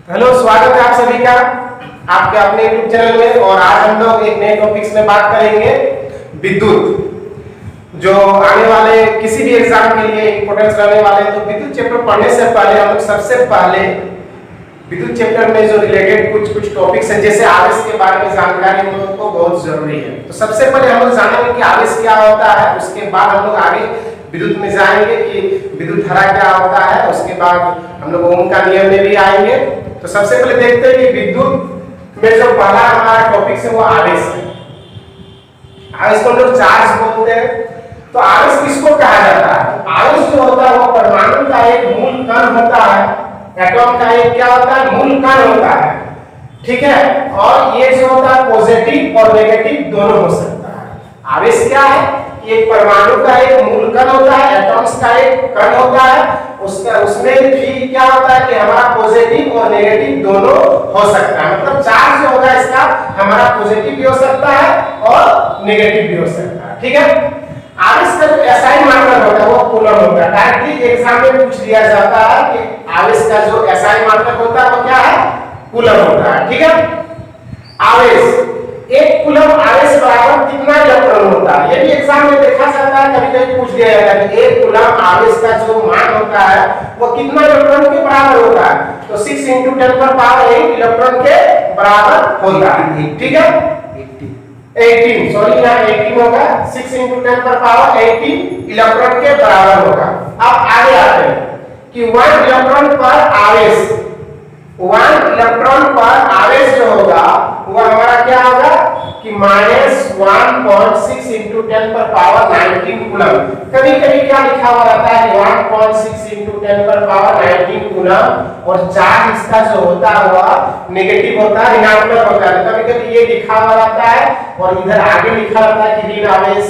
Hello, स्वागत है आप सभी का आपके अपने YouTube चैनल में। और आज हम लोग एक नए टॉपिक्स में बात करेंगे विद्युत। जो आने वाले किसी भी एग्जाम के लिए इंपॉर्टेंस रहने वाले हैं, तो विद्युत चैप्टर पढ़ने से पहले हम लोग सबसे पहले विद्युत चैप्टर में जो रिलेटेड कुछ टॉपिक्स हैं, जैसे आवेश के बारे में जानकारी हम लोग को बहुत जरूरी है। तो सबसे पहले हम लोग जानेंगे कि आवेश क्या होता है, उसके बाद हम लोग आगे विद्युत में जाएंगे कि विद्युत धारा क्या होता है, उसके बाद हम लोग ओम का नियम में भी आएंगे। तो सबसे पहले देखते हैं कि विद्युत में जो पहला हमारा टॉपिक है वो आवेश है। आवेश को हम लोग चार्ज बोलते हैं। तो आवेश किसको कहा जाता है? आवेश जो होता है वो परमाणु का एक मूल कण होता है, एटॉम का एक क्या होता है, मूल कण होता है, ठीक है। और ये जो होता है पॉजिटिव और नेगेटिव दोनों हो सकता है। आवेश क्या है? एक परमाणु का एक मूल कण होता है, एटॉम्स का एक कण होता है, उसमें भी क्या होता है कि हमारा पॉजिटिव और नेगेटिव दोनों हो सकता है। मतलब चार्ज जो होगा इसका हमारा पॉजिटिव भी हो सकता है और नेगेटिव भी हो सकता है, ठीक है। आवेश का जो एसआई मार्कर होता है वो कूलम होता है। डायरेक्टली एग्जाम में पूछ लिया जाता है कि आवेश का जो एसआई मार्कर होता है वो क्या है? कूलम होता है, ठीक है। आवेश, एक कूलम आवेश बराबर कितना इलेक्ट्रॉन होता है, ये भी एग्जाम में देखा जाता है, कभी-कभी पूछ दिया जाता है कि एक कूलम आवेश का जो मान होता है वो कितना इलेक्ट्रॉन के बराबर होता है। तो 6 × 10⁸ इलेक्ट्रॉन के बराबर होता है, ठीक है। 18 सॉरी, यहाँ 18 होगा, 6 × 10⁸ इलेक्ट्रॉन के बराबर होगा। अब आगे आते हैं कि 1 इलेक्ट्रॉन पर आवेश, 1 इलेक्ट्रॉन पर आवेश जो होगा वो हमारा क्या होगा कि -1.6 × 10⁻19 कूलम। कभी-कभी क्या लिखा हुआ रहता है 1.6 × 10⁻19 कूलम, और चार्ज इसका जो होता है वह नेगेटिव होता है, ऋणात्मक होता है। कभी-कभी ये लिखा हुआ रहता है और इधर आगे लिखा रहता है कि ऋण आवेश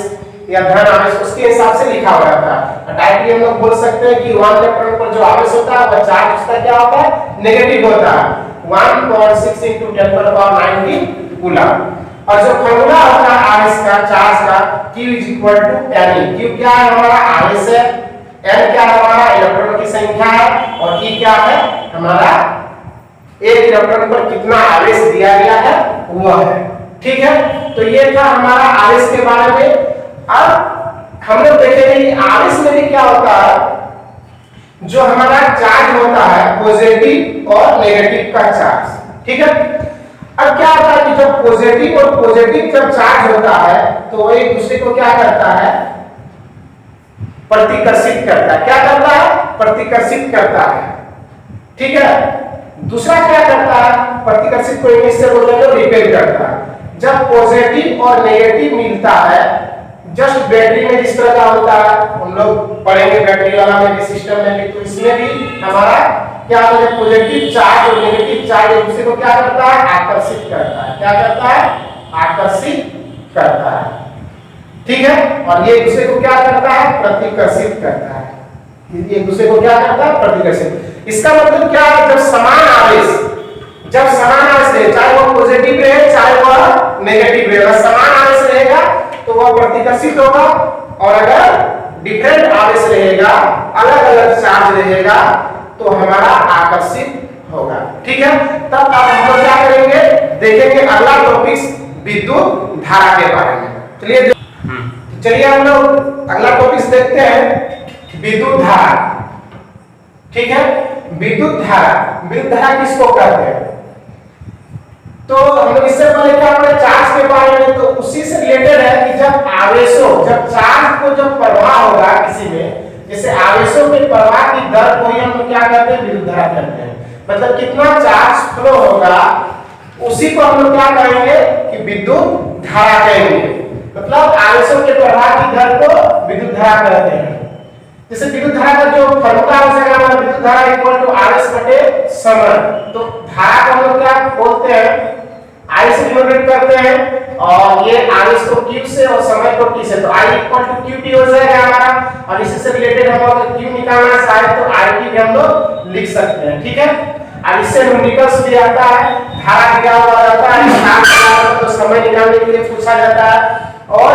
या धन आवेश, उसके हिसाब से लिखा हुआ रहता है। डायरेक्टली हम लोग बोल सकते हैं कि 1 इलेक्ट्रॉन पर जो आवेश होता है वह चार्ज उसका क्या होता है? नेगेटिव होता है, 1.6 × 10⁻19 कूलम। और जो फॉर्मूला होता है आवेश का, चार्ज का, Q = Ne। Q क्या है? हमारा आवेश है, N क्या है? हमारा इलेक्ट्रॉन की संख्या है, और E क्या है? हमारा एक इलेक्ट्रॉन पर कितना आवेश दिया गया है वो है, ठीक है। तो ये था हमारा आवेश के बारे में। अब हम लोग देखेंगे कि आवेश में भी क्या होता है, जो हमारा चार्ज होता है पॉजिटिव और नेगेटिव का चार्ज, ठीक है। अब क्या होता है कि जब पॉजिटिव और पॉजिटिव जब चार्ज होता है तो वो एक दूसरे को क्या करता है? प्रतिकर्षित करता है। क्या करता है? प्रतिकर्षित करता है, ठीक है। दूसरा क्या करता है? प्रतिकर्षित को इंग्लिश से बोलते हैं रिपेल करता है। जब पॉजिटिव और नेगेटिव मिलता है, जस्ट बैटरी में जिस तरह का होता है, हम लोग पढ़ेंगे बैटरी वाला में भी, सिस्टम में भी, तो इसमें भी हमारा क्या होता है? पॉजिटिव चार्ज और नेगेटिव चार्ज एक दूसरे को क्या करता है? आकर्षित करता है। क्या करता है? आकर्षित करता है, ठीक है। और ये एक दूसरे को क्या करता है? प्रतिकर्षित करता है। एक दूसरे को क्या करता है? प्रतिकर्षित। इसका मतलब क्या है? जब समान आवेश रहे, चाहे वो पॉजिटिव रहे चाहे वह नेगेटिव रहे, अगर समान आवेश रहेगा तो वह प्रतिकर्षित होगा, और अगर डिफरेंट आवेश रहेगा, अलग-अलग चार्ज रहेगा, तो हमारा आकर्षित होगा, ठीक है। तब अब हम लोग क्या करेंगे? देखेंगे अगला टॉपिक विद्युत धारा के बारे में। चलिए हम लोग अगला टॉपिक देखते हैं, विद्युत धारा, ठीक है। विद्युत धारा किसको कहते हैं? तो हम लोग इससे पहले क्या पढ़े? चार्ज के बारे में। तो उसी से रिलेटेड है कि जब चार्ज को जब प्रवाह होगा किसी में, जैसे आवेशों के प्रवाह की दर को ही हम लोग क्या कहते हैं? विद्युत धारा कहते हैं। मतलब कितना चार्ज फ्लो होगा उसी को हम लोग क्या कहेंगे कि विद्युत धारा कहेंगे। मतलब आवेशों के प्रवाह की दर को विद्युत धारा कहते हैं। जैसे विद्युत धारा का जो फॉर्मूला हो जाएगा विद्युत धारा = आवेश/समय। तो धारा को हम लोग क्या बोलते हैं? I से डिनोट करते हैं, और ये आवेश को Q से और समय को T से, तो I = QT हो जाएगा हमारा। और इसी से रिलेटेड हम लोग Q निकालना चाहे तो IT भी हम लोग लिख सकते हैं, ठीक है। अब इससे न्यूमेरिकल्स भी आता है, धारा दिया हुआ रहता है, तो समय निकालने के लिए पूछा जाता है, और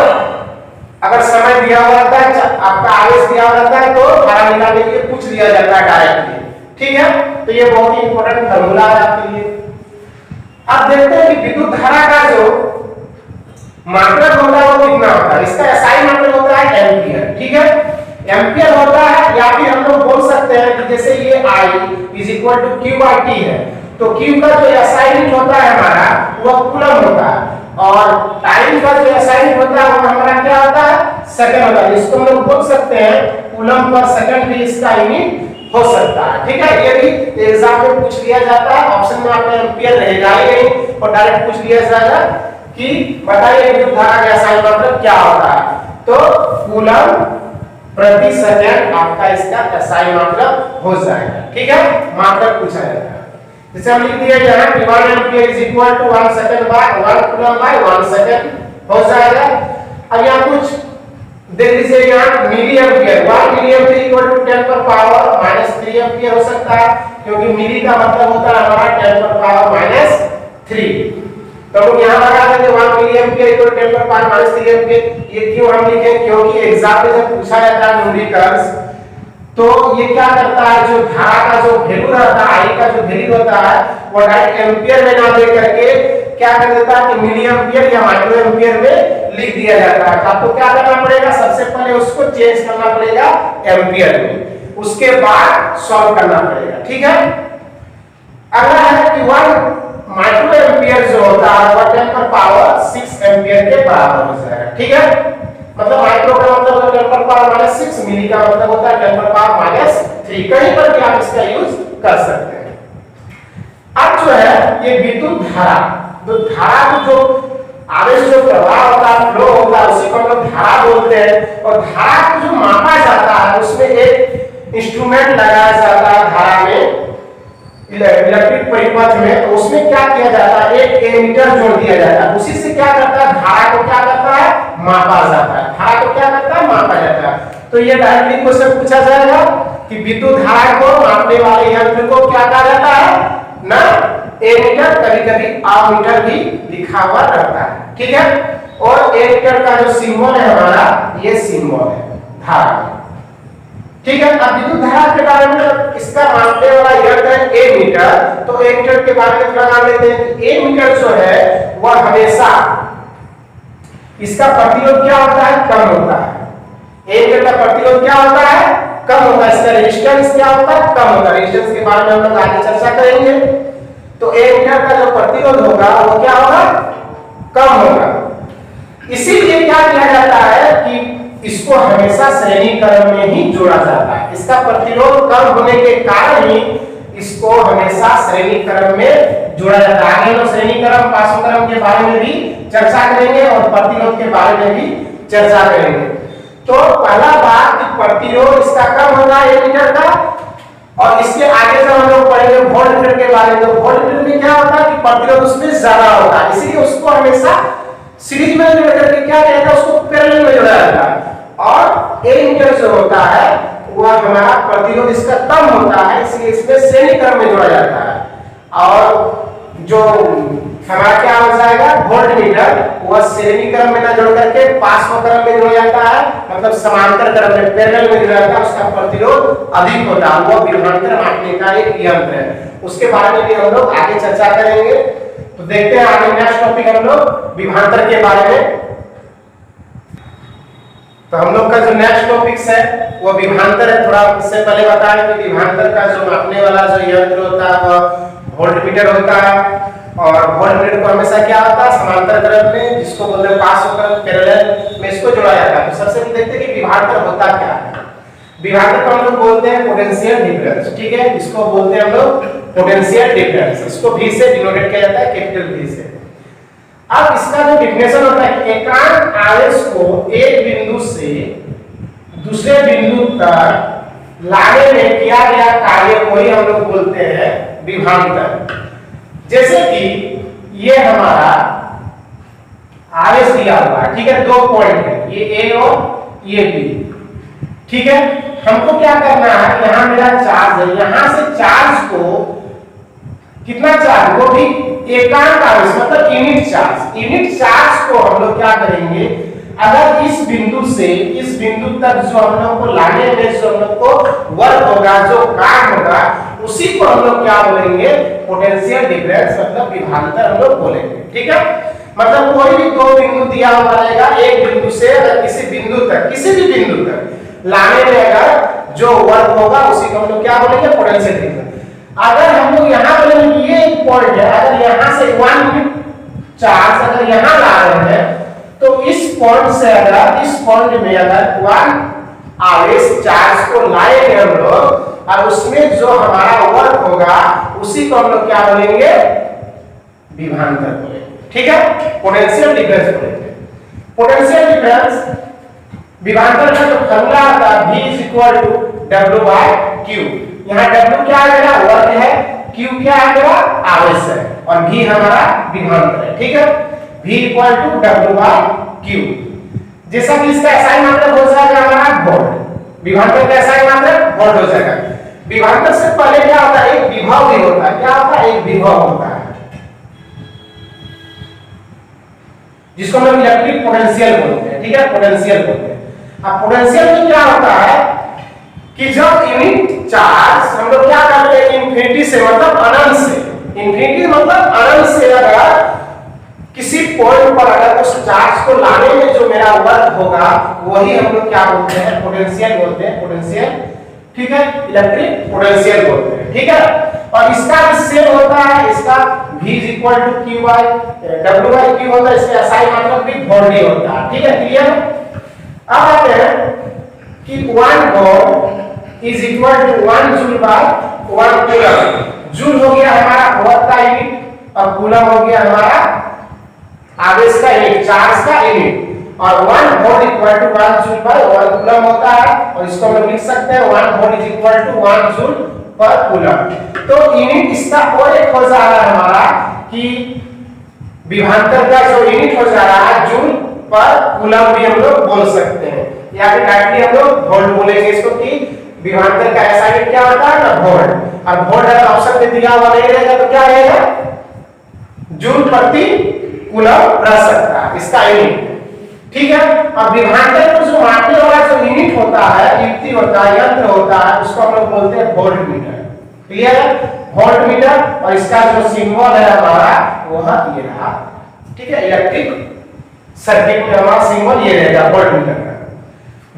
अगर समय दिया हुआ रहता है, आपका आवेश दिया हुआ रहता है, तो धारा निकालने के लिए पूछ लिया जाता है डायरेक्टली, ठीक है, तो ये बहुत ही इंपॉर्टेंट फार्मूला है आपके लिए। अब देखते हैं कि विद्युत धारा का जो मात्रक होता है वो कितना होता है। इसका एसआई मात्रक होता है एम्पियर, ठीक है, एम्पियर होता है, या फिर हम लोग बोल सकते हैं कि जैसे ये I is equal to Q by T है, तो क्यू का जो एसआई यूनिट होता है हमारा वो कूलम होता है, और टाइम का जो एसआई यूनिट होता है वो हमारा क्या होता है, सेकंड होता है। इसको हम लोग बोल सकते हैं कूलम पर सेकंड भी इसका यूनिट हो सकता है, ठीक है। ये भी एग्जाम में पूछ लिया जाता है, ऑप्शन में आपका एम्पियर रहेगा ही नहीं, और डायरेक्ट पूछ लिया जाएगा कि बताइए विद्युत धारा का एसआई मतलब क्या होता है, तो कूलम प्रति सेकंड आपका इसका एसआई मतलब हो जाएगा, ठीक है, मात्रक पूछा जाएगा। जैसे हम लिख दिए यहाँ कि 1 ampere is equal to 1 second by 1 coulomb by 1 second हो जाएगा। अब यहाँ कुछ देख लीजिए, यहाँ milli ampere 1 milli ampere equal to 10 पर पावर -3 एम्पियर हो सकता है, क्योंकि मिली का मतलब होता है हमारा 10 पर पावर -3। तो हम यहाँ लगा देंगे 1 मिली एम्पियर इक्वल टू 10 पर पावर -3 एम्पियर। ये क्यों हम लिखे, क्योंकि एग्जाम में जब पूछा जाता है न्यूमेरिकल्स, तो ये क्या करता है, जो धारा का जो वैल्यू रहता है, आई का जो वैल्यू होता है, वो डायरेक्ट एम्पियर में ना दे करके क्या कर देता है कि मिली एम्पियर या माइक्रो एम्पियर में लिख दिया जाता है। तो आपको क्या करना पड़ेगा, सबसे पहले उसको चेंज करना पड़ेगा एम्पियर में, उसके बाद सॉल्व करना पड़ेगा, ठीक है। अगला है कि 1 माइक्रो एम्पियर जो होता है वो 10 पर पावर 6 एम्पियर के बराबर हो जाएगा, ठीक है। मतलब माइक्रो का मतलब होता है 10 पर पावर -6, मिली का मतलब होता है 10 पर पावर -3, कहीं पर भी आप इसका यूज कर सकते हैं। अब जो है ये विद्युत धारा, तो धारा को जो आवेश जो प्रवाह होता है, फ्लो होता है, उसी को हम लोग धारा बोलते हैं। और धारा को जो मापा जाता है उसमें एक इंस्ट्रूमेंट लगाया जाता है धारा में, इलेक्ट्रिक परिपथ में, तो उसमें क्या किया जाता है, एक एमीटर जोड़ दिया जाता है, उसी से क्या करता है, धारा को क्या करता है, मापा जाता है। धारा को क्या करता है, मापा जाता है। तो ये डायरेक्टली क्वेश्चन पूछा जाएगा कि विद्युत धारा को मापने वाले यंत्र को क्या कहा जाता है ना, एमीटर, कभी-कभी अमीटर भी लिखा हुआ रहता है, ठीक है। और एमीटर का जो सिंबल है हमारा, ये सिंबल है धारा, ठीक है। अब विद्युत धारा के बारे में, इसका मापने वाला यंत्र है एमीटर, तो एमीटर के बारे में थोड़ा जान लेते हैं कि एमीटर जो है वह हमेशा इसका प्रतिरोध क्या होता है, कम होता है। एमीटर का प्रतिरोध क्या होता है, कम होता है। इसका रेजिस्टेंस क्या होता है, कम होता है। रेजिस्टेंस के बारे में हम लोग आगे चर्चा करेंगे। तो एमीटर का जो प्रतिरोध होगा वो क्या होगा, कम होगा। इसीलिए क्या किया जाता है कि इसको हमेशा श्रेणी क्रम में ही जोड़ा जाता है। इसका प्रतिरोध कम होने के कारण ही इसको हमेशा श्रेणी क्रम में जोड़ा जाता है। आगे हम श्रेणी क्रम, पार्श्व क्रम के बारे में भी चर्चा करेंगे और प्रतिरोध के बारे में भी चर्चा करेंगे। तो पहला बात कि प्रतिरोध इसका कम होता है एमीटर का, और इसके आगे जब हम लोग पढ़ेंगे वोल्टमीटर के बारे में, तो वोल्टमीटर में क्या होता है कि प्रतिरोध उसमें ज्यादा होता है, इसीलिए उसको हमेशा सीरीज में जोड़ करके क्या कहते हैं, उसको पैरेलल में जोड़ा जाता है। और एमीटर जो होता है वह हमारा प्रतिरोध इसका कम होता है, इसलिए इसमें श्रेणी क्रम में जोड़ा जाता है। और जो हमारा क्या हो जाएगा, वोल्टमीटर, वह श्रेणी क्रम में ना जोड़ करके पार्श्व क्रम में जोड़ा जाता है, मतलब समांतर क्रम में, पैरेलल में जोड़ा जाता है। उसका प्रतिरोध अधिक होता है, वो विभवांतर मापने का एक यंत्र है। उसके बारे में भी हम लोग आगे चर्चा करेंगे। तो देखते हैं आगे नेक्स्ट टॉपिक हम लोग विभवांतर के बारे में। तो हम लोग का जो नेक्स्ट टॉपिक्स है वो विभवांतर है। थोड़ा इससे पहले बताएं कि विभवांतर का जो मापने वाला जो यंत्र होता है वह वोल्टमीटर होता है, और वोल्टमीटर को हमेशा क्या होता है, समांतर क्रम में, जिसको बोलते हैं पार्श्व क्रम, पैरेलल में इसको जोड़ा जाता है। तो सबसे पहले देखते हैं कि विभवांतर होता क्या है। विभवांतर को हम लोग बोलते हैं पोटेंशियल डिफरेंस, ठीक है, इसको बोलते हैं हम लोग पोटेंशियल डिफरेंस। इसको V से डिनोटेट किया जाता है, कैपिटल V से। अब इसका जो डिफिनेशन होता है कि एकांक आवेश को एक बिंदु से दूसरे बिंदु तक लाने में किया गया कार्य को ही हम लोग बोलते हैं विभवांतर। जैसे कि ये हमारा आवेश दिया हुआ है, ठीक है, 2 पॉइंट है, ये A और ये B, ठीक है। हमको क्या करना है, यहाँ मेरा चार्ज है, यहाँ से चार्ज को कितना चार्ज, वो भी एकांक आवेश मतलब यूनिट चार्ज। यूनिट चार्ज को हम लोग क्या करेंगे, अगर इस बिंदु से इस बिंदु तक जो हम लोग को लाने में जो हम लोग को वर्क होगा, जो काम होगा, उसी को हम लोग क्या बोलेंगे, पोटेंशियल डिफरेंस, मतलब विभवांतर हम लोग बोलेंगे। ठीक है, मतलब कोई भी दो बिंदु दिया हुआ रहेगा, एक बिंदु से अगर किसी बिंदु तक, किसी भी बिंदु तक लाने में अगर जो वर्क होगा उसी को हम लोग क्या बोलेंगे, पोटेंशियल डिफरेंस। अगर हम लोग यहाँ बोलेंगे ये एक पॉइंट है, अगर यहाँ से 1 यूनिट चार्ज अगर यहाँ ला रहे हैं तो इस पॉइंट से अगर इस पॉइंट में अगर 1 आवेश चार्ज को लाएंगे हम लोग और उसमें जो हमारा वर्क होगा उसी को हम लोग क्या बोलेंगे, विभवांतर बोलेंगे। ठीक है, पोटेंशियल डिफरेंस बोलेंगे। पोटेंशियल डिफरेंस विभवांतर का जो फॉर्मूला आता है V W/Q। यहाँ W क्या है मेरा, वर्क है, Q क्या है मेरा, आवेश है, और V हमारा विभवांतर है। ठीक है, V W/Q। जैसा कि इसका एसआई मात्रक हो जाएगा हमारा वोल्ट, विभवांतर का एसआई मात्रक वोल्ट हो जाएगा। विभवांतर से पहले क्या होता है, एक विभव भी होता है। क्या होता है, एक विभव होता है, जिसको हम लोग इलेक्ट्रिक पोटेंशियल बोलते हैं। ठीक है, पोटेंशियल बोलते हैं। अब पोटेंशियल में क्या होता है कि जब यूनिट चार्ज हम लोग क्या करते हैं, इंफिनिटी से मतलब अनंत से, इंफिनिटी मतलब अनंत से अगर किसी पॉइंट पर अगर उस चार्ज को लाने में जो मेरा वर्क होगा वही हम लोग क्या बोलते हैं, पोटेंशियल बोलते हैं, पोटेंशियल। ठीक है, इलेक्ट्रिक पोटेंशियल बोलते हैं। ठीक है, और इसका सेम होता है, इसका V = Q/W/Q होता है, इसका एसआई मात्रक भी वोल्ट ही होता है। ठीक है, क्लियर। अब आते हैं कि 1 volt is equal to 1 joule coulomb. Joule हो गया हमारा वर्क का यूनिट और कूलम हो गया हमारा आवेश का यूनिट, चार्ज का यूनिट, और 1 volt equal to 1 joule coulomb होता है, और इसको हम लिख सकते हैं 1 volt is equal to 1 joule पर कूलम। तो यूनिट इसका और एक हो जा रहा है हमारा कि विभवांतर का जो यूनिट हो जा रहा है जूल पर कूलम भी हम लोग बोल सकते हैं, या फिर डायरेक्टली हम लोग वोल्ट बोलेंगे इसको कि विभवांतर का ऐसा यूनिट क्या होता है ना, वोल्ट। और वोल्ट अगर ऑप्शन में दिया हुआ नहीं रहेगा तो क्या रहेगा, जूल प्रति कूलम रह सकता है इसका यूनिट। ठीक है, अब विभवांतर को जो मापने वाला जो यूनिट होता है, युक्ति होता है, यंत्र होता है, उसको हम लोग बोलते हैं वोल्ट मीटर। क्लियर है, वोल्ट मीटर। और इसका जो सिंबल है हमारा वह ये रहा। ठीक है, इलेक्ट्रिक सर्किट में हमारा सिंबल ये रहेगा वोल्ट मीटर का।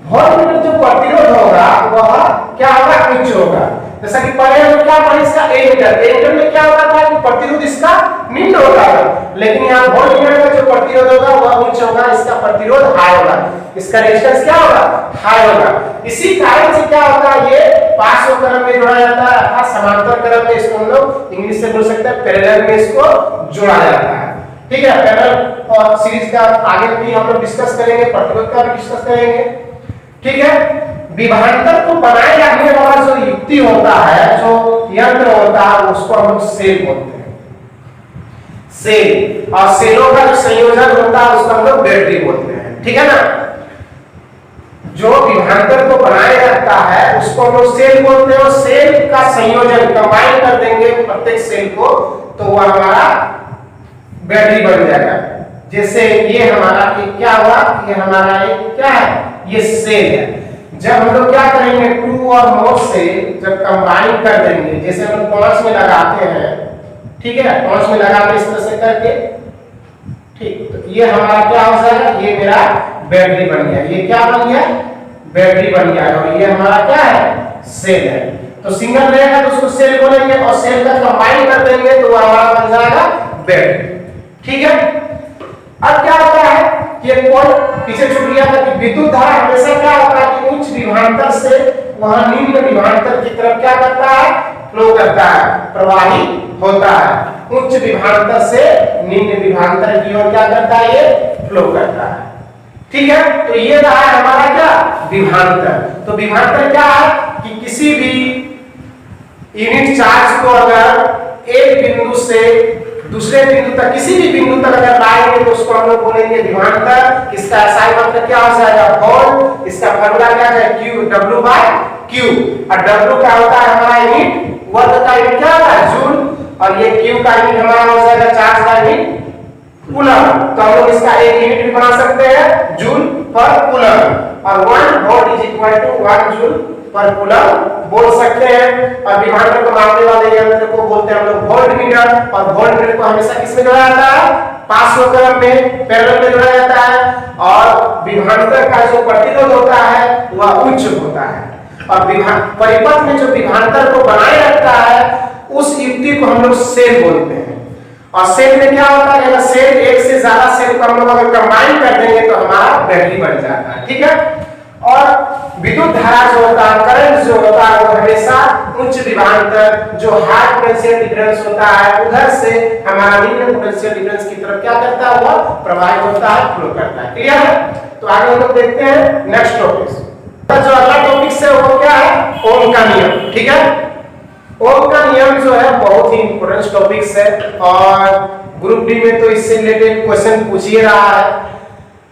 वोल्ट मीटर जो प्रतिरोध होगा वह क्या होगा, उच्च होगा। जैसा कि पहले हम क्या पढ़े, इसका एमीटर, एमीटर में क्या होता था कि प्रतिरोध इसका निम्न होता था, लेकिन यहाँ वोल्ट मीटर का जो प्रतिरोध होगा वह उच्च होगा, इसका प्रतिरोध हाई होगा, इसका रेजिस्टेंस क्या होगा, हाई होगा। इसी कारण से क्या होता है, ये पार्श्व क्रम में जोड़ा जाता है अर्थात समांतर क्रम में, इसको हम लोग इंग्लिश से बोल सकते हैं पैरेलल में इसको जोड़ा जाता है। ठीक है, पैरेलल और सीरीज का आगे भी हम लोग डिस्कस करेंगे, प्रतिरोध का भी डिस्कस करेंगे। ठीक है, विभवांतर को बनाए रखने वाला जो युक्ति होता है, जो यंत्र होता है, उसको हम लोग सेल बोलते हैं, सेल। और सेलों का जो संयोजन होता है उसको हम लोग बैटरी बोलते हैं। ठीक है ना, जो विभवांतर को बनाए रखता है उसको हम लोग सेल बोलते हैं, और सेल का संयोजन कंबाइन कर देंगे प्रत्येक सेल को तो वह हमारा बैटरी बन जाएगा। जैसे ये हमारा एक क्या हुआ, ये हमारा एक क्या है, ये सेल है। जब हम लोग क्या करेंगे, 2 और मोर से जब कंबाइन कर देंगे, जैसे हम 5 में लगाते हैं, ठीक है, 5 में लगाते इस तरह से करके, ठीक, तो ये हमारा क्या हो जाएगा, ये मेरा बैटरी बन गया। ये क्या बन गया, बैटरी बन गया, और ये हमारा क्या है, सेल है। तो सिंगल रहेगा तो उसको सेल बोलेंगे, और सेल का कंबाइन कर देंगे तो वो हमारा बन जाएगा बैटरी। ठीक है, अब क्या होता है कि एक पॉइंट पीछे छूट गया था कि विद्युत धारा हमेशा क्या होता है कि उच्च विभवांतर से वह निम्न विभवांतर की तरफ क्या करता है, फ्लो करता है, प्रवाहित होता है। उच्च विभवांतर से निम्न विभवांतर की ओर क्या करता है, ये फ्लो करता है। ठीक है, तो ये रहा है हमारा क्या, विभवांतर। तो विभवांतर क्या है कि किसी भी यूनिट चार्ज को अगर एक बिंदु से दूसरे बिंदु तक, किसी भी बिंदु तक अगर लाएंगे तो उसको हम लोग बोलेंगे विभवांतर। इसका एसआई मात्रक क्या हो जाएगा, वोल्ट। इसका फार्मूला क्या है, Q W/Q, और W क्या होता है हमारा यूनिट, वर्क का यूनिट क्या होता है, जूल, और ये Q का यूनिट हमारा हो जाएगा चार्ज का यूनिट, कूलम। तो हम लोग इसका एक यूनिट भी बना सकते हैं, जूल पर कूलम, और 1 volt is equal to 1 joule पर कूलम बोल सकते हैं। और विभवांतर को मापने वाले यंत्र को बोलते हैं हम लोग वोल्टमीटर, और वोल्टमीटर को हमेशा किसमें जोड़ा जाता है? 500 क्रम में पैरेलल में जोड़ा जाता है। और विभवांतर का जो प्रतिरोध होता है वह उच्च होता है, और परिपथ में जो विभवांतर को बनाए रखता है उस युक्ति को हम लोग सेल बोलते हैं। और सेल में क्या होता है? अगर सेल एक से ज्यादा सेल को हम लोग अगर कंबाइन कर देंगे तो हमारा बैटरी बढ़ जाता है, ठीक है। और विद्युत धारा जो होता है, करंट जो होता है, वो हमेशा उच्च विभवांतर जो हाई पोटेंशियल डिफरेंस होता है उधर से हमारा निम्न पोटेंशियल डिफरेंस की तरफ क्या करता है? वह प्रवाहित होता है, फ्लो करता है। क्लियर है? तो आगे हम लोग देखते हैं नेक्स्ट टॉपिक। जो अगला टॉपिक है वो क्या है? ओम का नियम, ठीक है। ओम का नियम जो है बहुत ही इंपॉर्टेंट टॉपिक्स है, और ग्रुप डी में तो इससे रिलेटेड क्वेश्चन पूछ ही रहा है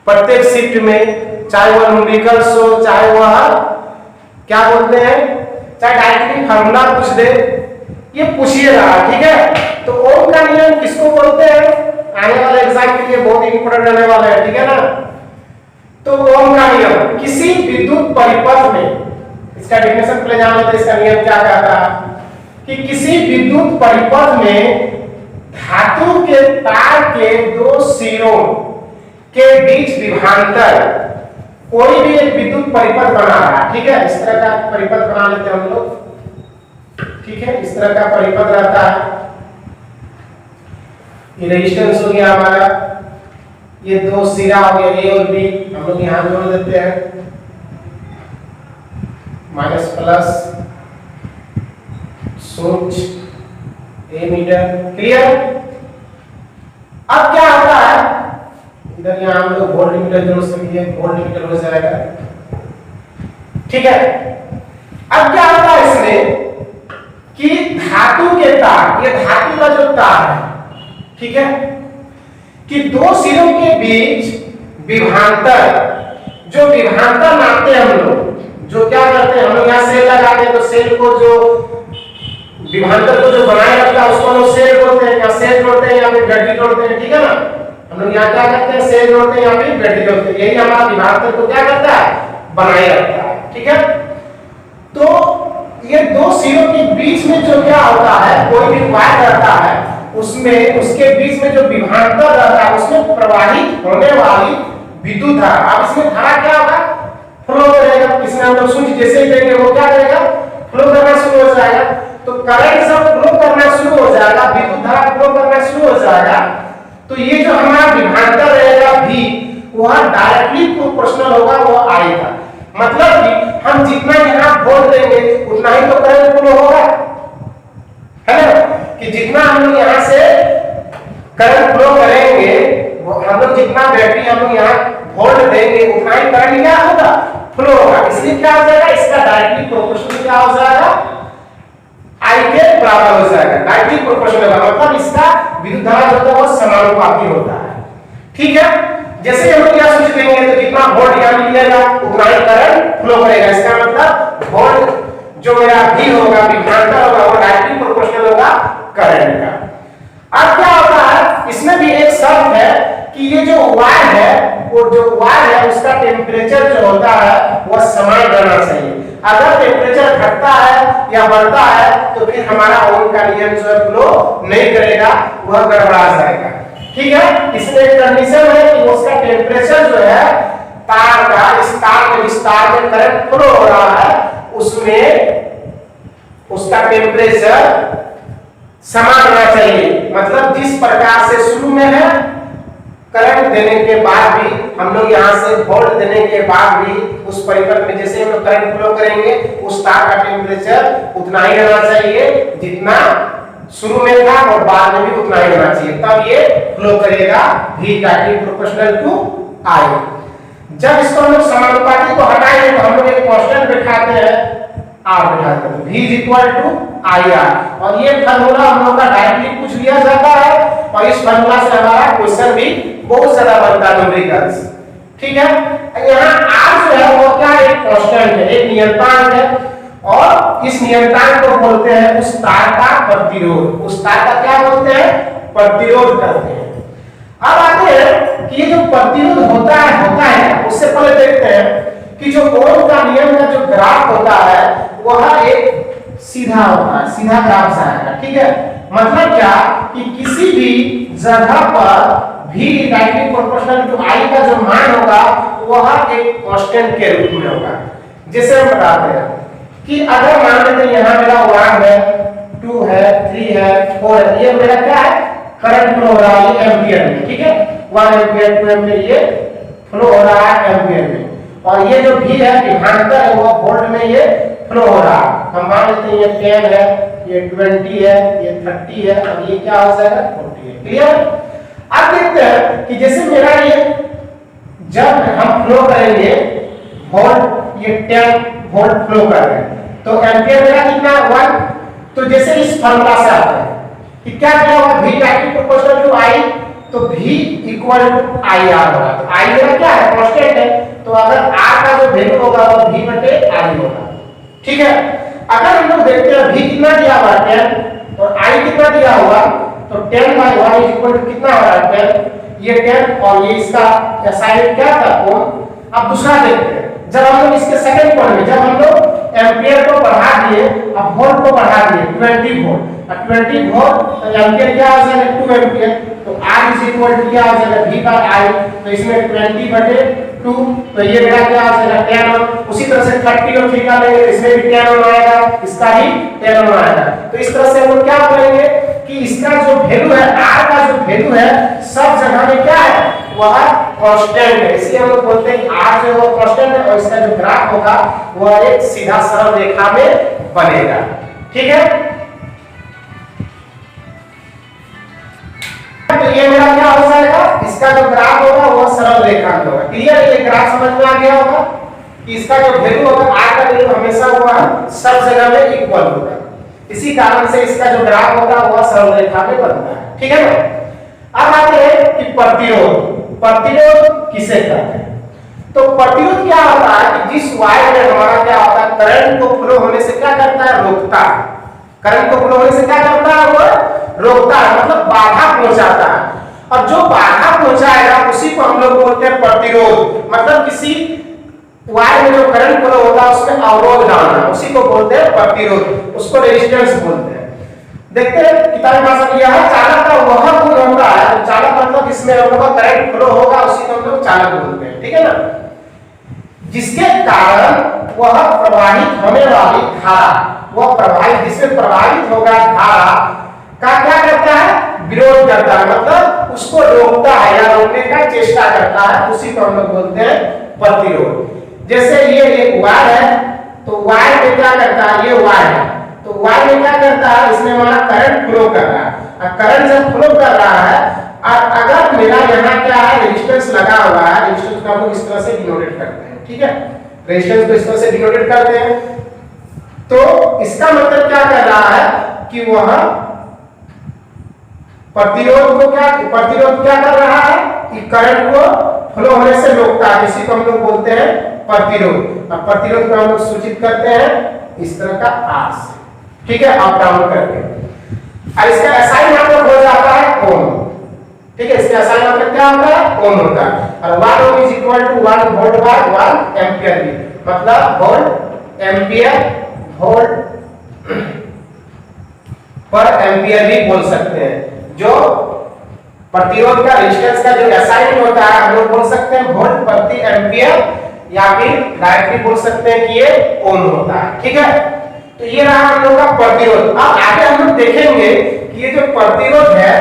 प्रत्येक शिफ्ट में, चाहे वह न्यूमेरिकल्स हो, चाहे वह क्या बोलते हैं, चाहे डायरेक्टली फार्मूला पूछ दे, ये पूछ ही रहा है, ठीक है। तो ओम का नियम किसको बोलते हैं? आने वाले एग्जाम के लिए बहुत इंपॉर्टेंट रहने वाला है, ठीक है ना। तो ओम का नियम किसी विद्युत परिपथ में, इसका डेफिनेशन पहले जान लेते हैं, इसका नियम क्या कहता है कि किसी विद्युत परिपथ में धातु के तार के दो सिरों के बीच विभवांतर, कोई भी एक विद्युत परिपथ बना रहा है, ठीक है। इस तरह का परिपथ बना लेते हैं हम लोग, ठीक है। इस तरह का परिपथ रहता है, ये रेजिस्टेंस हो गया हमारा, ये दो सिरा हो गया ए और बी, हम लोग यहां जोड़ देते हैं माइनस प्लस सोच ए मीटर। क्लियर? अब क्या होता है, इधर यहां हम लोग वोल्ट मीटर जोड़ सकते, वोल्ट मीटर हो जाएगा, ठीक है। अब क्या होता है इसमें कि धातु के तार, ये धातु का जो तार है, ठीक है, कि दो सिरों के बीच विभवांतर, जो विभवांतर नापते हैं हम लोग, जो क्या करते हैं हम लोग यहाँ सेल लगाते हैं, तो सेल को जो विभवांतर को जो बनाए रखता है उसको हम लोग सेल बोलते हैं, या सेल जोड़ते हैं या फिर बैटरी जोड़ते हैं, ठीक है ना। हम लोग यहाँ क्या करते हैं? सेल जोड़ते हैं या फिर बैटरी जोड़ते हैं, यही हमारा विभवांतर को क्या करता है? बनाए रखता है, ठीक है। तो ये दो सिरों के बीच में जो क्या होता है, कोई भी वायर रहता है उसमें, उसके बीच में जो विभवांतर रहता है उसमें प्रवाहित होने वाली विद्युत धारा, अब इसमें धारा क्या होगा? फ्लो करेगा। इसमें हम लोग स्विच जैसे ही देंगे वो क्या करेगा? फ्लो करना शुरू हो जाएगा। तो करंट जब फ्लो करना शुरू हो जाएगा, विद्युत धारा फ्लो करना शुरू हो जाएगा, तो ये जो हमारा विभवांतर रहेगा भी, वह डायरेक्टली प्रोपोर्शनल होगा वो आई का। मतलब कि हम जितना यहाँ वोल्ट देंगे उतना ही तो करंट फ्लो होगा, है ना। कि जितना हम लोग यहाँ से करंट फ्लो करेंगे, हम लोग जितना बैटरी हम लोग यहाँ वोल्ट देंगे उतना ही करंट क्या होगा? फ्लो होगा। इसलिए क्या हो जाएगा? इसका डायरेक्टली प्रोपोर्शनल क्या हो जाएगा? आई के बराबर हो जाएगा, डायरेक्टली प्रोपोर्शनल, मतलब इसका विद्युत धारा जो होता है वो समानुपाती होता है, ठीक है। जैसे हम लोग क्या स्विच देंगे तो जितना वोल्ट यहाँ मिलेगा उतना ही करंट फ्लो करेगा। इसका मतलब वोल्ट जो मेरा भी होगा, विभवांतर होगा, वो डायरेक्टली प्रोपोर्शनल होगा करंट का। अब क्या होता है, इसमें भी एक शर्त है कि ये जो वायर है, वो जो वायर है उसका टेम्परेचर जो होता है वह समान रहना चाहिए। अगर टेम्परेचर घटता है या बढ़ता है तो फिर हमारा ओम का नियम जो है फ्लो नहीं करेगा, वह गड़बड़ा जाएगा, ठीक है। इसमें एक कंडीशन है कि उसका टेम्परेचर जो है तार का, इस तार में करंट फ्लो हो रहा है उसमें उसका टेम्परेचर समान होना चाहिए। मतलब जिस प्रकार से शुरू में है करंट देने के बाद भी, हम लोग यहाँ से वोल्ट देने के बाद भी उस परिपथ में जैसे हम लोग करंट फ्लो करेंगे उस तार का टेम्परेचर उतना ही रहना चाहिए जितना शुरू में था, और बाद में भी उतना ही रहना चाहिए, तब ये फ्लो करेगा V directly proportional to I। जब इसको हम लोग समानुपाती को हटाएंगे तो हम लोग एक कांस्टेंट बिठाते हैं R बिठाते हैं, V is equal to IR, और ये फार्मूला हम लोग का डायरेक्टली पूछ लिया जाता है, और इस फार्मूला से हमारा क्वेश्चन भी बहुत ज्यादा बनता है न्यूमेरिकल्स, ठीक है। यहाँ R जो है वो क्या? एक कांस्टेंट है, एक नियतांक है, और इस नियतांक को बोलते हैं उस तार का प्रतिरोध। उस तार का क्या बोलते हैं? प्रतिरोध करते हैं। अब आते हैं कि ये जो प्रतिरोध होता है उससे पहले देखते हैं कि जो ओम का नियम का जो ग्राफ होता है वह एक सीधा होता है, सीधा ग्राफ से आएगा। ठीक है, मतलब क्या कि किसी भी जगह पर v directly proportional to i का जो मान होगा वह एक कांस्टेंट के रूप में होगा। जैसे हम बताते हैं कि अगर मान लेते हैं यहाँ मेरा 1 है, 2 है, 3 है, 4 है, ये मेरा क्या है, करंट फ्लो हो रहा है एम्पियर में। ठीक है, 1 एम्पियर 2 एम्पियर ये फ्लो हो रहा है एम्पियर में, और ये जो भी है विभवांतर है वो वोल्ट में ये फ्लो हो रहा है। हम मान लेते हैं ये 10 है, ये 20 है, ये 30 है, और ये क्या हो जाएगा 40 है। क्लियर? अब देखते हैं कि जैसे मेरा ये जब हम फ्लो करेंगे वोल्ट, ये 10 वोल्ट फ्लो कर रहे हैं तो एम्पियर मेरा कितना 1। तो जैसे इस फार्मूला से आता है कि क्या किया होगा, v directly proportional to i, तो v इक्वल टू IR होगा। तो i मेरा क्या है, कांस्टेंट है, तो अगर r का जो वैल्यू होगा वो v बटे i होगा। ठीक है, अगर हम लोग देखते हैं v कितना दिया हुआ है 10 और i कितना दिया हुआ, तो 10/1 इक्वल टू कितना हो रहा है 10, ये 10 और ये इसका साइन क्या था कोण। अब दूसरा देखते हैं, जब हम लोग इसके सेकंड पॉइंट में जब हम लोग एम्पियर को बढ़ा दिए, अब वोल्ट को बढ़ा दिए 20 वोल्ट, अब 20 वोल्ट तो एम्पियर क्या आ जाएगा 2 एम्पियर, तो R इज इक्वल टू क्या आ जाएगा v बाय i, तो इसमें 20 बटे 2, तो ये मेरा क्या आ जाएगा 10 ओम। उसी तरह से 30 और 3 का लेंगे, इसमें भी 10 ओम आएगा, इसका भी 10 ओम आएगा। तो इस तरह से हम लोग क्या करेंगे कि इसका जो वैल्यू है, R का जो वैल्यू है सब जगह में क्या है, वह कांस्टेंट है। इसलिए हम लोग बोलते हैं कि R जो है वो कांस्टेंट है और इसका जो ग्राफ होगा वह एक सीधा सरल रेखा में बनेगा। ठीक है, तो ये मेरा क्या हो जाएगा, इसका जो ग्राफ होगा वो सरल रेखा में होगा। क्लियर? ये ग्राफ समझ में आ गया होगा कि इसका जो वैल्यू होगा, R का वैल्यू हमेशा वह सब जगह में इक्वल होगा, इसी कारण से इसका जो ग्राफ होगा वह सरल रेखा में बनता है। ठीक है ना? अब आते हैं कि प्रतिरोध। प्रतिरोध किसे कहते हैं? तो प्रतिरोध क्या होता है कि जिस वायर में हमारा क्या होता है, करंट को फ्लो होने से क्या करता है, रोकता है। करंट को फ्लो होने से क्या करता है, वो रोकता है, मतलब बाधा पहुंचाता है। और जो बाधा पहुंचाएगा उसी को हम लोग बोलते हैं प्रतिरोध। मतलब किसी वायर में जो करंट फ्लो होता है उसमें अवरोध डालना, उसी को बोलते हैं प्रतिरोध, उसको रेजिस्टेंस बोलते हैं। देखते हैं किताबी भाषा में यह चालक का वह गुण होता है, तो चालक मतलब जिसमें हम लोग का करंट फ्लो होगा उसी को हम लोग चालक बोलते हैं। ठीक है ना? जिसके कारण वह प्रवाहित होने वाली धारा, वह प्रवाहित जिसमें प्रवाहित होगा धारा का क्या करता है, विरोध करता है, मतलब उसको रोकता है या रोकने का चेष्टा करता है, उसी को हम लोग बोलते हैं प्रतिरोध। जैसे ये एक वायर है, तो वायर में क्या करता है, ये वायर है, तो वायर में क्या करता है, इसमें हमारा करंट फ्लो कर रहा है, और करंट जब फ्लो कर रहा है और अगर मेरा यहाँ क्या है, रेजिस्टेंस लगा हुआ है, रेजिस्टेंस को हम लोग इस तरह से डिनोटेट करते हैं। ठीक है, रेजिस्टेंस को इस तरह से डिनोटेट करते हैं, तो इसका मतलब क्या कर रहा है कि वह प्रतिरोध क्या कर रहा है कि करंट को फ्लो होने से रोकता है, इसी को हम लोग बोलते हैं प्रतिरोध। और प्रतिरोध को हम लोग सूचित करते हैं इस तरह का R से। ठीक है, अप डाउन करके। और इसका SI मतलब हो जाता है ओम। ठीक है, इसका SI मतलब क्या होता है, ओम होता है। और 1 ohm is equal to 1 volt by 1 ampere भी, मतलब वोल्ट एम्पियर वोल्ट पर एम्पियर भी बोल सकते हैं। जो प्रतिरोध का रेजिस्टेंस का जो SI होता है हम लोग बोल सकते हैं वोल्ट प्रति एम्पियर, या फिर डायरेक्टली बोल सकते हैं कि ये ओम होता है। ठीक है, तो ये रहा हम लोग का प्रतिरोध। अब आगे हम लोग देखेंगे कि ये जो प्रतिरोध है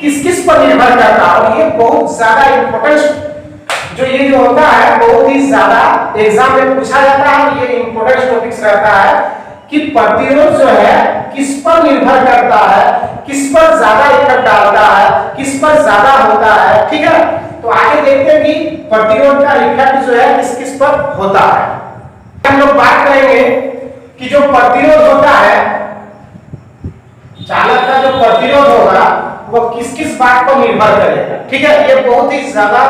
किस किस पर निर्भर करता है, और ये बहुत ज्यादा इंपॉर्टेंट जो ये जो होता है बहुत ही ज्यादा एग्जाम में पूछा जाता है। ये इंपॉर्टेंट टॉपिक्स रहता है कि प्रतिरोध जो है किस पर निर्भर करता है, किस पर ज्यादा इफेक्ट डालता है, किस पर ज्यादा होता है। ठीक है, तो आगे देखते हैं कि प्रतिरोध का इफेक्ट जो है किस किस पर होता है। हम लोग बात करेंगे कि जो प्रतिरोध होता है, चालक का जो प्रतिरोध होगा वो किस किस बात पर निर्भर करेगा। ठीक है, ये बहुत ही ज्यादा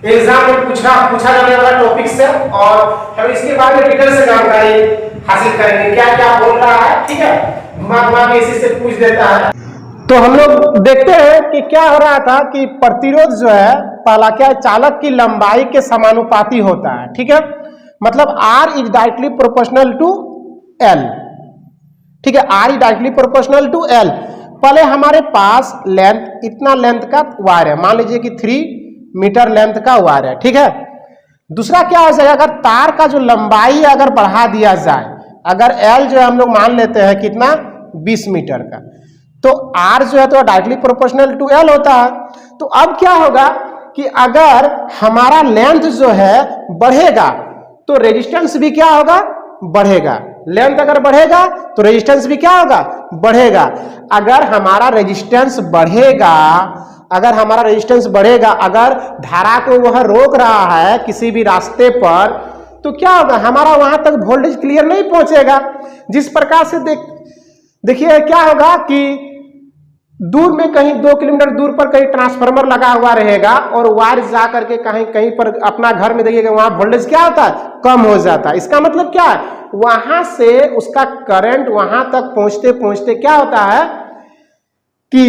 एग्जाम में पूछा जाने वाला टॉपिक है, और हम इसके बारे में डिटेल से जानकारी हासिल करेंगे, क्या क्या बोल रहा है। ठीक है, घुमा घुमा के इसी से पूछ देता है। तो हम लोग देखते हैं कि क्या हो रहा था कि प्रतिरोध जो है पहला क्या है, चालक की लंबाई के समानुपाती होता है। ठीक है, मतलब R is directly proportional to L। ठीक है, R is directly proportional to L। पहले हमारे पास लेंथ, इतना लेंथ का वायर है, मान लीजिए कि 3 मीटर लेंथ का वायर है। ठीक है, दूसरा क्या हो जाएगा, अगर तार का जो लंबाई अगर बढ़ा दिया जाए, अगर L जो है हम लोग मान लेते हैं कितना 20 मीटर का, तो R जो है तो डायरेक्टली प्रोपोर्शनल टू L होता है। तो अब क्या होगा कि अगर हमारा लेंथ जो है बढ़ेगा तो रेजिस्टेंस भी क्या होगा, बढ़ेगा। लेंथ अगर बढ़ेगा तो रेजिस्टेंस भी क्या होगा, बढ़ेगा। अगर हमारा रेजिस्टेंस बढ़ेगा, अगर हमारा रेजिस्टेंस बढ़ेगा, अगर धारा को वह रोक रहा है किसी भी रास्ते पर, तो क्या होगा, हमारा वहां तक वोल्टेज क्लियर नहीं पहुंचेगा। जिस प्रकार से देखिए क्या होगा कि दूर में कहीं 2 किलोमीटर दूर पर कहीं ट्रांसफार्मर लगा हुआ रहेगा और वायर जा करके कहीं कहीं पर अपना घर में देखिएगा वहां वोल्टेज क्या होता है, कम हो जाता है। इसका मतलब क्या है, वहां से उसका करंट वहां तक पहुंचते पहुंचते क्या होता है कि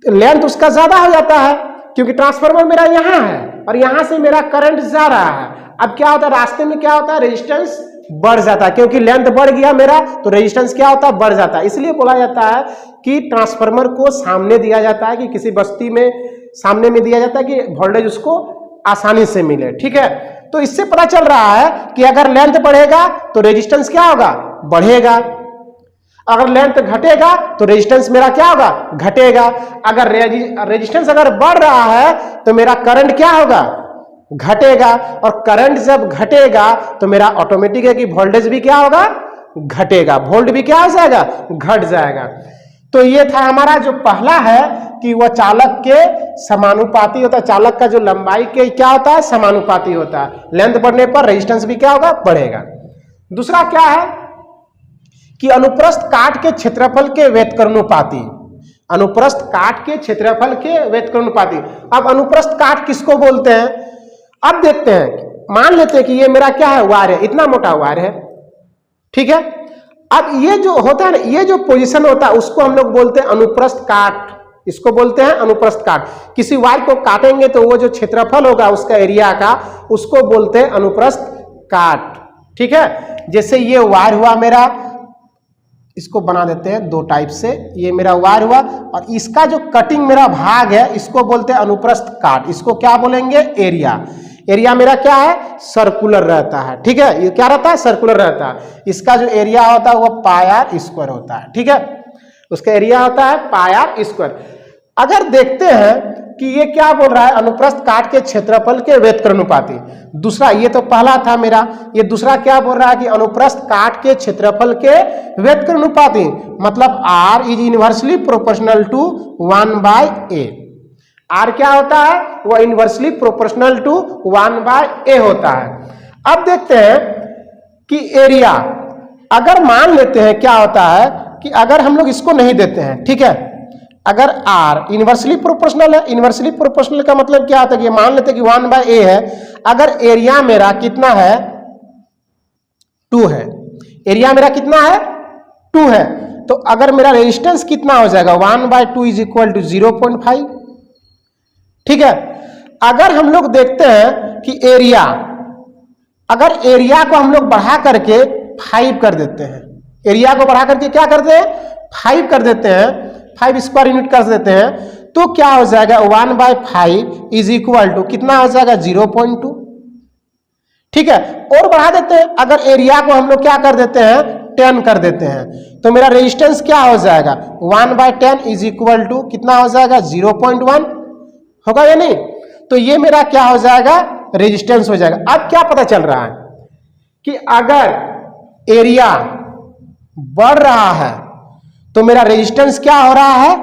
लेंथ उसका ज्यादा हो जाता है, क्योंकि ट्रांसफार्मर मेरा यहां है और यहां से मेरा करंट जा रहा है। अब क्या होता है, रास्ते में क्या होता है, रेजिस्टेंस बढ़ जाता है, क्योंकि लेंथ बढ़ गया मेरा तो रेजिस्टेंस क्या होता है, बढ़ जाता है। इसलिए बोला जाता है कि ट्रांसफार्मर को सामने दिया जाता है, कि किसी बस्ती में सामने में दिया जाता है कि वोल्टेज उसको आसानी से मिले। ठीक है, तो इससे पता चल रहा है कि अगर लेंथ बढ़ेगा तो रेजिस्टेंस क्या होगा, बढ़ेगा। अगर लेंथ घटेगा तो रेजिस्टेंस मेरा क्या होगा, घटेगा। अगर रेजिस्टेंस अगर बढ़ रहा है तो मेरा करंट क्या होगा, घटेगा। और करंट जब घटेगा तो मेरा ऑटोमेटिक है कि वोल्टेज भी क्या होगा, घटेगा, वोल्ट भी क्या हो जाएगा, घट जाएगा। तो ये था हमारा जो पहला है कि वह चालक के समानुपाती होता है, चालक का जो लंबाई के क्या होता है, समानुपाती होता है। लेंथ बढ़ने पर रेजिस्टेंस भी क्या होगा, बढ़ेगा। दूसरा क्या है कि अनुप्रस्थ काट के क्षेत्रफल के व्यतकरणानुपाती, अनुप्रस्थ काट के क्षेत्रफल के व्यतकरणानुपाती। अब अनुप्रस्थ काट किसको बोलते हैं, अब देखते हैं। मान लेते हैं कि ये मेरा क्या है, वायर है, इतना मोटा वायर है। ठीक है, अब ये जो होता है ना, ये जो पोजीशन होता है उसको हम लोग बोलते हैं अनुप्रस्थ काट, इसको बोलते हैं अनुप्रस्थ काट। किसी वायर को काटेंगे तो वो जो क्षेत्रफल होगा उसका एरिया का, उसको बोलते हैं अनुप्रस्थ काट। ठीक है, जैसे ये वायर हुआ मेरा, इसको बना देते हैं 2 टाइप से, ये मेरा वायर हुआ और इसका जो कटिंग मेरा भाग है इसको बोलते हैं अनुप्रस्थ काट। इसको क्या बोलेंगे, एरिया। एरिया मेरा क्या है, सर्कुलर रहता है। ठीक है, ये क्या रहता है, सर्कुलर रहता है। इसका जो एरिया होता है वो पाई आर स्क्वायर होता है। ठीक है, उसका एरिया होता है पाई आर स्क्वायर। अगर देखते हैं कि ये क्या बोल रहा है, अनुप्रस्थ काट के क्षेत्रफल के व्यतकरणानुपाती। दूसरा, ये तो पहला था मेरा, ये दूसरा क्या बोल रहा है कि अनुप्रस्थ काट के क्षेत्रफल के व्यतकरणानुपाती, मतलब R is inversely proportional to 1/a। R क्या होता है, वो इनवर्सली प्रोपोर्शनल टू 1/a होता है। अब देखते हैं कि एरिया, अगर मान लेते हैं क्या होता है कि अगर हम लोग इसको नहीं देते हैं, ठीक है, अगर R इनवर्सली प्रोपोर्शनल है, इनवर्सली प्रोपोर्शनल का मतलब क्या होता है कि मान लेते हैं कि 1/a है, अगर एरिया मेरा कितना है, 2 है, एरिया मेरा कितना है, 2 है, तो अगर मेरा रेजिस्टेंस कितना हो जाएगा, 1/2 इज इक्वल टू 0.5। ठीक है, अगर हम लोग देखते हैं कि एरिया, अगर एरिया को हम लोग बढ़ा करके 5 कर देते हैं, एरिया को बढ़ा करके क्या करते हैं, 5 कर देते हैं, 5 स्क्वायर यूनिट कर देते हैं, तो क्या हो जाएगा, 1/5 इज इक्वल टू कितना हो जाएगा, 0.2। ठीक है, और बढ़ा देते हैं, अगर एरिया को हम लोग क्या कर देते हैं, 10 कर देते हैं, तो मेरा रेजिस्टेंस क्या हो जाएगा, 1/10 इज इक्वल टू कितना हो जाएगा, 0.1 होगा या नहीं। तो ये मेरा क्या हो जाएगा, रेजिस्टेंस हो जाएगा। अब क्या पता चल रहा है कि अगर एरिया बढ़ रहा है तो मेरा रेजिस्टेंस क्या हो रहा है,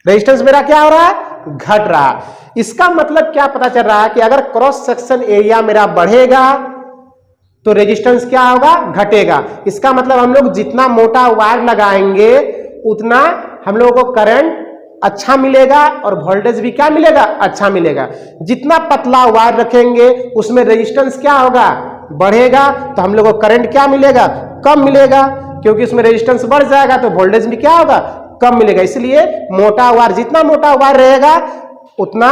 रेजिस्टेंस मेरा क्या हो रहा है, घट रहा है। इसका मतलब क्या पता चल रहा है कि अगर क्रॉस सेक्शन एरिया मेरा बढ़ेगा तो रेजिस्टेंस क्या होगा, घटेगा। इसका मतलब हम लोग जितना मोटा वायर लगाएंगे उतना हम लोगों को करंट अच्छा मिलेगा और वोल्टेज भी क्या मिलेगा, अच्छा मिलेगा। जितना पतला वायर रखेंगे उसमें रेजिस्टेंस क्या होगा, बढ़ेगा, तो हम लोग को करंट क्या मिलेगा, कम मिलेगा, क्योंकि उसमें रेजिस्टेंस बढ़ जाएगा तो वोल्टेज भी क्या होगा, कम मिलेगा। इसलिए मोटा वायर, जितना मोटा वायर रहेगा उतना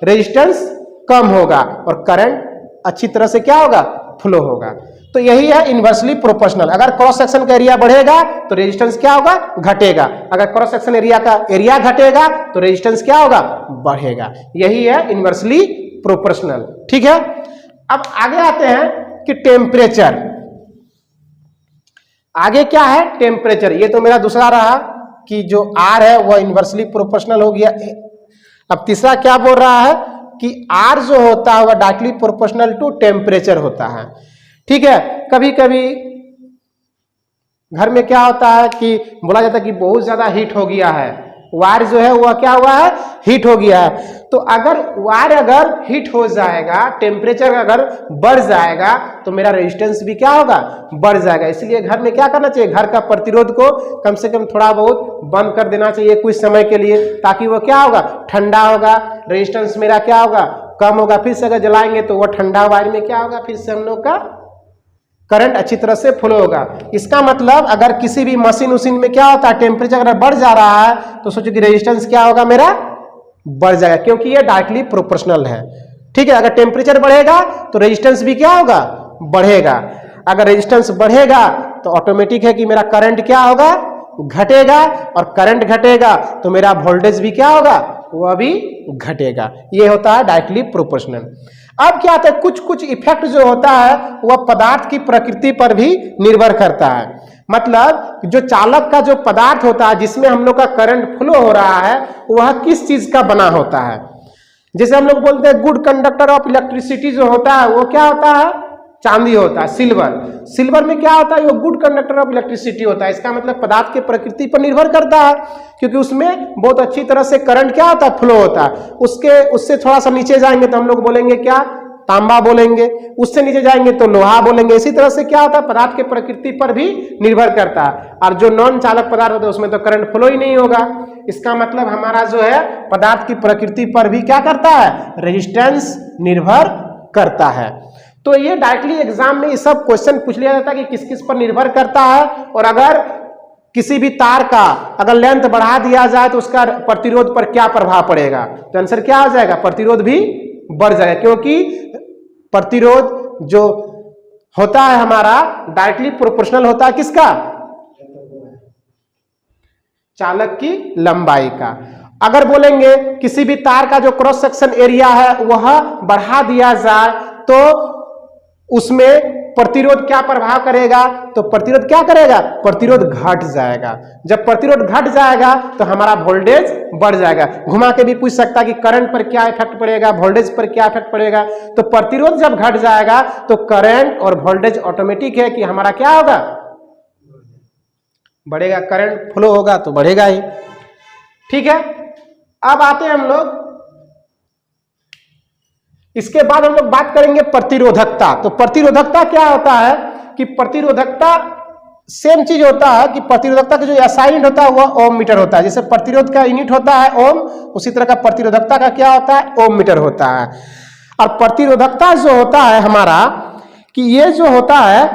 रेजिस्टेंस कम होगा और करंट अच्छी तरह से क्या होगा, फ्लो होगा। तो यही है इन्वर्सली प्रोपोर्शनल। अगर क्रॉस सेक्शन का एरिया बढ़ेगा तो रेजिस्टेंस क्या होगा, घटेगा। अगर क्रॉस सेक्शन एरिया का एरिया घटेगा तो रेजिस्टेंस क्या होगा, बढ़ेगा। यही है इन्वर्सली प्रोपोर्शनल। ठीक है, अब आगे आते हैं कि टेम्परेचर। आगे क्या है, टेम्परेचर। ये तो मेरा दूसरा रहा कि जो R है वह इन्वर्सली प्रोपोर्शनल हो गया। अब तीसरा क्या बोल रहा है कि R जो होता है वह डायरेक्टली प्रोपोर्शनल टू टेम्परेचर होता है। ठीक है, कभी कभी घर में क्या होता है कि बोला जाता है कि बहुत ज्यादा हीट हो गया है, वायर जो है वह क्या हुआ है, हीट हो गया है। तो अगर वायर अगर हीट हो जाएगा, टेम्परेचर अगर बढ़ जाएगा तो मेरा रेजिस्टेंस भी क्या होगा, बढ़ जाएगा। इसलिए घर में क्या करना चाहिए, घर का प्रतिरोध को कम से कम थोड़ा बहुत बंद कर देना चाहिए कुछ समय के लिए, ताकि वो क्या होगा, ठंडा होगा, रेजिस्टेंस मेरा क्या होगा, कम होगा। फिर से अगर जलाएंगे तो वो ठंडा वायर में क्या होगा, फिर से हम लोग का करंट अच्छी तरह से फ्लो होगा। इसका मतलब अगर किसी भी मशीन उशीन में क्या होता है, टेम्परेचर अगर बढ़ जा रहा है तो सोचो कि रेजिस्टेंस क्या होगा, मेरा बढ़ जाएगा, क्योंकि ये डायरेक्टली प्रोपोर्शनल है। ठीक है, अगर टेम्परेचर बढ़ेगा तो रेजिस्टेंस भी क्या होगा, बढ़ेगा। अगर रेजिस्टेंस बढ़ेगा तो ऑटोमेटिक है कि मेरा करंट क्या होगा, घटेगा, और करंट घटेगा तो मेरा वोल्टेज भी क्या होगा, वह भी घटेगा। ये होता है डायरेक्टली प्रोपोर्शनल। अब क्या होता है, कुछ कुछ इफेक्ट जो होता है वह पदार्थ की प्रकृति पर भी निर्भर करता है। मतलब जो चालक का जो पदार्थ होता है जिसमें हम लोग का करंट फ्लो हो रहा है वह किस चीज का बना होता है। जैसे हम लोग बोलते हैं गुड कंडक्टर ऑफ इलेक्ट्रिसिटी जो होता है वो क्या होता है, चांदी होता है, सिल्वर। सिल्वर में क्या होता है, वो गुड कंडक्टर ऑफ इलेक्ट्रिसिटी होता है। इसका मतलब पदार्थ के प्रकृति पर निर्भर करता है, क्योंकि उसमें बहुत अच्छी तरह से करंट क्या होता है, फ्लो होता है। उससे थोड़ा सा नीचे जाएंगे तो हम लोग बोलेंगे क्या, तांबा बोलेंगे। उससे नीचे जाएंगे तो लोहा बोलेंगे। इसी तरह से क्या होता है, पदार्थ के प्रकृति पर भी निर्भर करता है। और जो नॉन चालक पदार्थ होता है उसमें तो करंट फ्लो ही नहीं होगा। इसका मतलब हमारा जो है पदार्थ की प्रकृति पर भी क्या करता है, रेजिस्टेंस निर्भर करता है। तो ये डायरेक्टली एग्जाम में ये सब क्वेश्चन पूछ लिया जाता है कि किस किस पर निर्भर करता है। और अगर किसी भी तार का अगर लेंथ बढ़ा दिया जाए तो उसका प्रतिरोध पर क्या प्रभाव पड़ेगा, तो आंसर क्या हो जाएगा, प्रतिरोध भी बढ़ जाएगा। क्योंकि प्रतिरोध जो होता है हमारा डायरेक्टली प्रोपोर्शनल होता है किसका, चालक की लंबाई का। अगर बोलेंगे किसी भी तार का जो क्रॉस सेक्शन एरिया है वह बढ़ा दिया जाए तो उसमें प्रतिरोध क्या प्रभाव करेगा, तो प्रतिरोध क्या करेगा, प्रतिरोध घट जाएगा। जब प्रतिरोध घट जाएगा तो हमारा वोल्टेज बढ़ जाएगा। घुमा के भी पूछ सकता है कि करंट पर क्या इफेक्ट पड़ेगा, वोल्टेज पर क्या इफेक्ट पड़ेगा। तो प्रतिरोध जब घट जाएगा तो करंट और वोल्टेज ऑटोमेटिक है कि हमारा क्या होगा, बढ़ेगा। करंट फ्लो होगा तो बढ़ेगा ही। ठीक है, अब आते हैं हम लोग, इसके बाद हम लोग बात करेंगे प्रतिरोधकता। तो प्रतिरोधकता क्या होता है कि प्रतिरोधकता सेम चीज होता है कि प्रतिरोधकता का जो एसआई यूनिट होता है वह ओम मीटर होता है। जैसे प्रतिरोध का यूनिट होता है ओम, उसी तरह का प्रतिरोधकता का क्या होता है, ओम मीटर होता है। और प्रतिरोधकता जो होता है हमारा कि ये जो होता है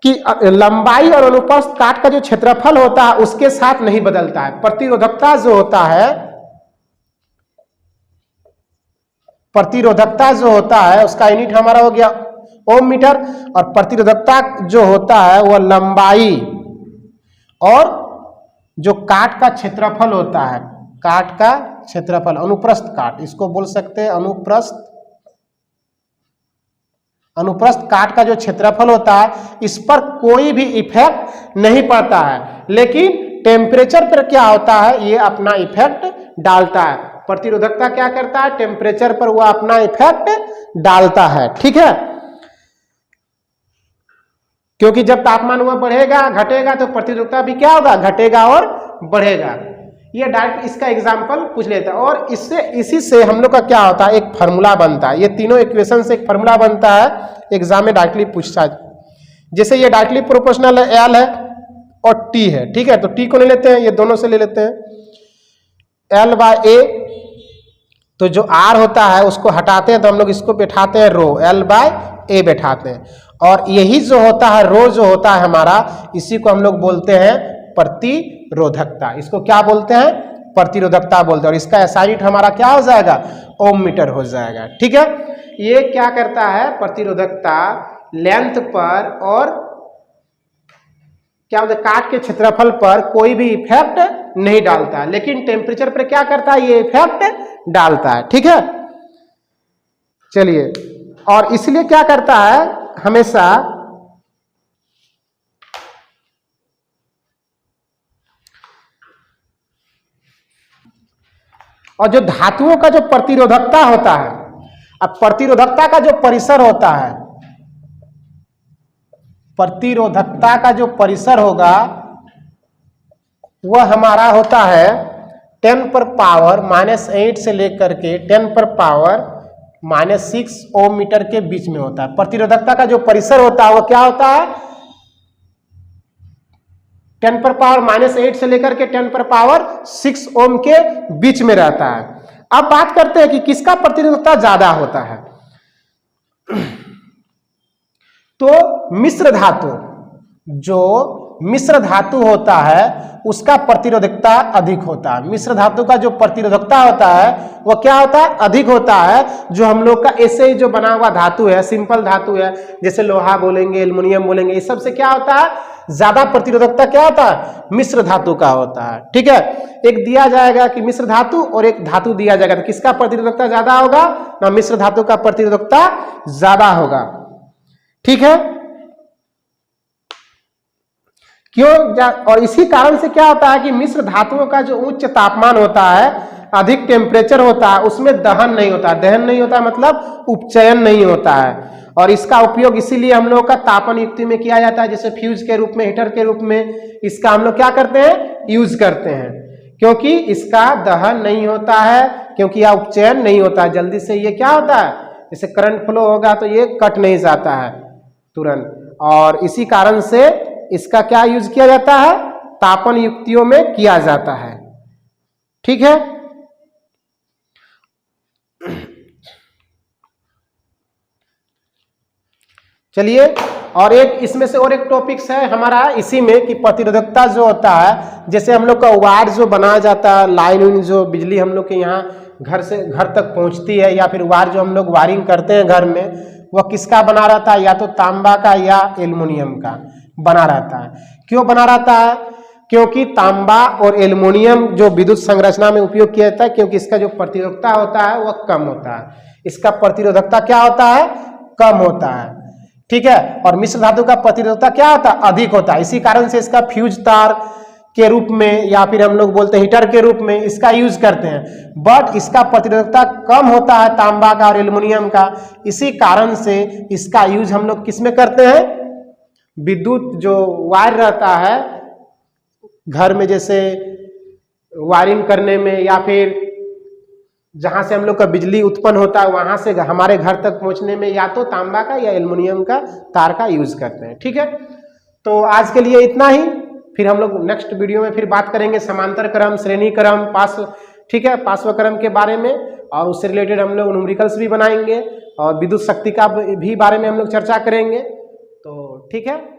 कि लंबाई और अनुप्रस्थ काट का जो क्षेत्रफल होता है उसके साथ नहीं बदलता है। प्रतिरोधकता जो होता है, प्रतिरोधकता जो होता है उसका यूनिट हमारा हो गया ओम मीटर। और प्रतिरोधकता जो होता है वह लंबाई और जो काट का क्षेत्रफल होता है, काट का क्षेत्रफल, अनुप्रस्थ काट, इसको बोल सकते हैं अनुप्रस्थ काट का जो क्षेत्रफल होता है इस पर कोई भी इफेक्ट नहीं पड़ता है। लेकिन टेम्परेचर पर क्या होता है, ये अपना इफेक्ट डालता है। प्रतिरोधकता क्या करता है, टेम्परेचर पर वह अपना इफेक्ट डालता है। ठीक है, क्योंकि जब तापमान वह बढ़ेगा घटेगा तो प्रतिरोधकता भी क्या होगा, घटेगा और बढ़ेगा। ये डायरेक्ट इसका एग्जांपल पूछ लेता है। और इससे इसी से हम लोग का क्या होता है, एक फार्मूला बनता है। ये तीनों इक्वेशन से एक फार्मूला बनता है, एग्जाम में डायरेक्टली पूछता है। जैसे ये डायरेक्टली प्रोपोर्शनल है, एल है और टी है। ठीक है, तो टी को ले लेते हैं, ये दोनों से ले लेते हैं, एल बाय ए। तो जो आर होता है उसको हटाते हैं तो हम लोग इसको बैठाते हैं रो, एल बाय ए बैठाते हैं। और यही जो होता है रो जो होता है हमारा, इसी को हम लोग बोलते हैं प्रतिरोधकता। इसको क्या बोलते हैं, प्रतिरोधकता बोलते हैं। और इसका एसआई यूनिट हमारा क्या हो जाएगा, ओम मीटर हो जाएगा। ठीक है, ये क्या करता है, प्रतिरोधकता लेंथ पर और क्या बोलते काट के क्षेत्रफल पर कोई भी इफेक्ट नहीं डालता है, लेकिन टेम्परेचर पर क्या करता है, ये इफेक्ट डालता है। ठीक है, चलिए, और इसलिए क्या करता है हमेशा और जो धातुओं का जो प्रतिरोधकता होता है, अब प्रतिरोधकता का जो परिसर होता है, प्रतिरोधकता का जो परिसर होगा वह हमारा होता है 10⁻⁻8 से लेकर के 10⁻⁻6 ओम मीटर के बीच में होता है। प्रतिरोधकता का जो परिसर होता है वो क्या होता है, 10⁻⁸ से लेकर के 10⁻6 ओम के बीच में रहता है। अब बात करते हैं कि किसका प्रतिरोधकता ज्यादा होता है। तो मिश्र धातु, जो मिश्र धातु होता है उसका प्रतिरोधकता अधिक होता है। मिश्र धातु का जो प्रतिरोधकता होता है वह क्या होता है, अधिक होता है। जो हम लोग का ऐसे ही जो बना हुआ धातु है, सिंपल धातु है, जैसे लोहा बोलेंगे, एल्युमिनियम बोलेंगे, इस सब से क्या होता है, ज्यादा प्रतिरोधकता क्या होता है, मिश्र धातु का होता है। ठीक है, एक दिया जाएगा कि मिश्र धातु और एक धातु दिया जाएगा, तो किसका प्रतिरोधकता ज्यादा होगा, ना मिश्र धातु का प्रतिरोधकता ज्यादा होगा। ठीक है, क्यों, और इसी कारण से क्या होता है कि मिश्र धातुओं का जो उच्च तापमान होता है, अधिक टेम्परेचर होता है, उसमें दहन नहीं होता। दहन नहीं होता मतलब उपचयन नहीं होता है, और इसका उपयोग इसीलिए हम लोग का तापन युक्ति में किया जाता है, जैसे फ्यूज के रूप में, हीटर के रूप में इसका हम लोग क्या करते हैं, यूज करते हैं, क्योंकि इसका दहन नहीं होता है, क्योंकि यह उपचयन नहीं होता है जल्दी से। ये क्या होता है, जैसे करंट फ्लो होगा तो ये कट नहीं जाता है तुरंत, और इसी कारण से इसका क्या यूज किया जाता है, तापन युक्तियों में किया जाता है। ठीक है, चलिए, और एक इसमें से और एक टॉपिक्स है हमारा इसी में कि प्रतिरोधकता जो होता है, जैसे हम लोग का वायर जो बनाया जाता है, लाइन जो बिजली हम लोग के यहाँ घर से घर तक पहुंचती है, या फिर वायर जो हम लोग वायरिंग करते हैं घर में, वह किसका बना रहता है, या तो तांबा का या एल्युमिनियम का बना रहता है। क्यों बना रहता है, क्योंकि तांबा और एल्युमिनियम जो विद्युत संरचना में उपयोग किया जाता है, क्योंकि इसका जो प्रतिरोधकता होता है वह कम होता है। इसका प्रतिरोधकता क्या होता है, कम होता है। ठीक है, और मिश्र धातु का प्रतिरोधकता क्या होता है, अधिक होता है। इसी कारण से इसका फ्यूज तार के रूप में, या फिर हम लोग बोलते हैं हीटर के रूप में इसका यूज करते हैं, बट इसका प्रतिरोधकता कम होता है तांबा का और एल्युमिनियम का। इसी कारण से इसका यूज हम लोग किस में करते हैं, विद्युत जो वायर रहता है घर में, जैसे वायरिंग करने में, या फिर जहां से हम लोग का बिजली उत्पन्न होता है वहां से हमारे घर तक पहुंचने में, या तो तांबा का या एल्युमिनियम का तार का यूज करते हैं। ठीक है, तो आज के लिए इतना ही, फिर हम लोग नेक्स्ट वीडियो में फिर बात करेंगे समांतर क्रम, श्रेणी क्रम, ठीक है, पार्श्व क्रम के बारे में, और उससे रिलेटेड हम लोग न्यूमेरिकल्स भी बनाएंगे, और विद्युत शक्ति का भी बारे में हम लोग चर्चा करेंगे। तो ठीक है।